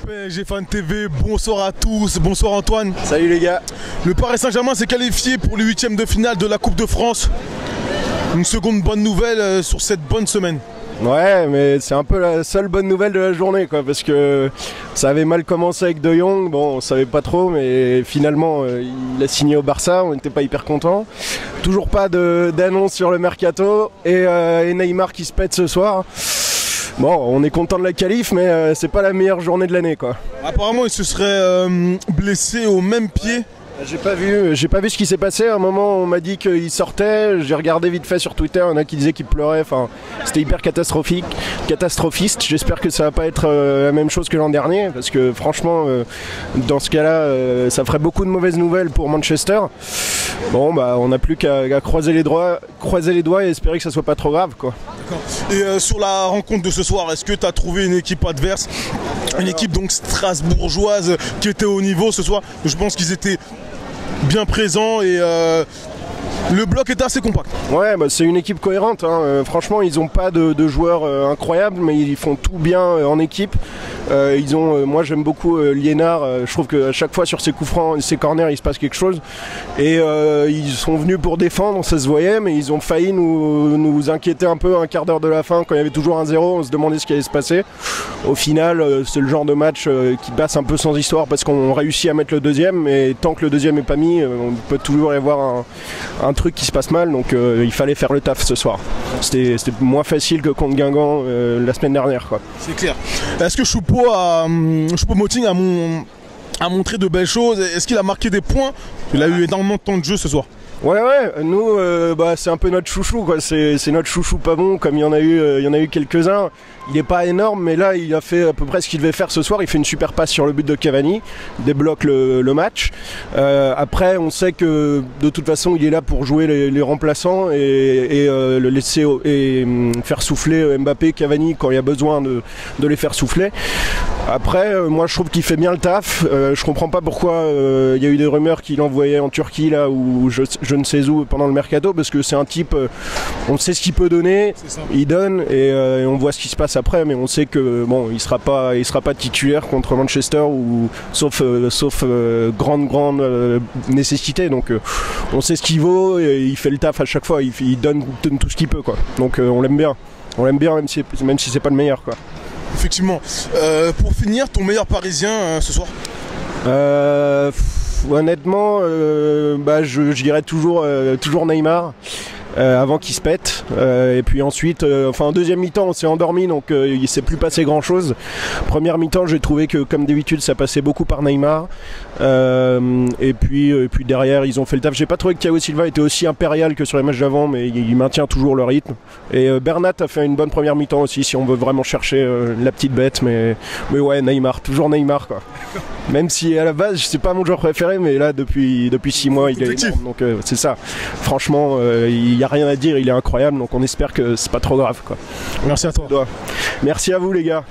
PSG Fan TV, bonsoir à tous, bonsoir Antoine. Salut les gars. Le Paris Saint-Germain s'est qualifié pour les huitièmes de finale de la Coupe de France. Une seconde bonne nouvelle sur cette bonne semaine. Ouais, mais c'est un peu la seule bonne nouvelle de la journée, quoi, parce que ça avait mal commencé avec De Jong, bon, on savait pas trop, mais finalement, il a signé au Barça, on n'était pas hyper contents. Toujours pas d'annonce sur le mercato, et Neymar qui se pète ce soir. Bon, on est content de la qualif, mais c'est pas la meilleure journée de l'année, quoi. Apparemment, il se serait blessé au même pied. J'ai pas vu ce qui s'est passé. À un moment, on m'a dit qu'il sortait. J'ai regardé vite fait sur Twitter. Il y en a qui disaient qu'il pleurait. Enfin, c'était hyper catastrophiste. J'espère que ça va pas être la même chose que l'an dernier, parce que franchement, dans ce cas-là, ça ferait beaucoup de mauvaises nouvelles pour Manchester. Bon, bah, on n'a plus qu'à croiser les doigts et espérer que ça soit pas trop grave, quoi. Et sur la rencontre de ce soir, est-ce que tu as trouvé une équipe adverse, une équipe donc strasbourgeoise qui était au niveau ce soir? Je pense qu'ils étaient bien présents et le bloc était assez compact. Ouais, bah c'est une équipe cohérente, hein. Franchement, ils n'ont pas de joueurs incroyables, mais ils font tout bien en équipe. Moi j'aime beaucoup Liénard, je trouve qu'à chaque fois sur ses coups francs, ses corners, il se passe quelque chose. Et ils sont venus pour défendre, ça se voyait, mais ils ont failli nous inquiéter un peu un quart d'heure de la fin. Quand il y avait toujours 1-0, on se demandait ce qui allait se passer. Au final, c'est le genre de match qui passe un peu sans histoire, parce qu'on réussit à mettre le deuxième, mais tant que le deuxième n'est pas mis, on peut toujours y avoir un truc qui se passe mal, donc il fallait faire le taf ce soir. C'était moins facile que contre Guingamp la semaine dernière, quoi. C'est clair. Est-ce que Choupo-Moting a montré de belles choses? Est-ce qu'il a marqué des points? Il a eu énormément de temps de jeu ce soir. Ouais, nous, c'est un peu notre chouchou, quoi. C'est notre chouchou pas bon, comme il y en a eu quelques-uns. Il est pas énorme, mais là, il a fait à peu près ce qu'il devait faire ce soir. Il fait une super passe sur le but de Cavani, débloque le match. Après, on sait que de toute façon, il est là pour jouer les remplaçants et le laisser faire souffler Mbappé, Cavani quand il y a besoin de les faire souffler. Après, moi, je trouve qu'il fait bien le taf. Je comprends pas pourquoi il y a eu des rumeurs qu'il envoyait en Turquie là ou je ne sais où pendant le mercato, parce que c'est un type, on sait ce qu'il peut donner, il donne et on voit ce qui se passe après, mais on sait que bon, il sera pas titulaire contre Manchester ou sauf grande nécessité. Donc on sait ce qu'il vaut et il fait le taf à chaque fois, il donne tout ce qu'il peut, quoi. Donc on l'aime bien même si c'est pas le meilleur, quoi. Effectivement. Pour finir, ton meilleur parisien ce soir? Honnêtement, je dirais toujours Neymar. Avant qu'il se pète, et puis ensuite en deuxième mi-temps on s'est endormi, donc il s'est plus passé grand chose. Première mi-temps, j'ai trouvé que comme d'habitude ça passait beaucoup par Neymar, et puis derrière ils ont fait le taf. J'ai pas trouvé que Thiago Silva était aussi impérial que sur les matchs d'avant, mais il maintient toujours le rythme, et Bernat a fait une bonne première mi-temps aussi, si on veut vraiment chercher la petite bête, mais ouais, Neymar, toujours Neymar, quoi. Même si à la base c'est pas mon joueur préféré, mais là depuis 6 mois il est énorme, donc c'est ça. Franchement, il y a rien à dire, il est incroyable, donc on espère que c'est pas trop grave, quoi. Merci à toi. Merci à vous les gars.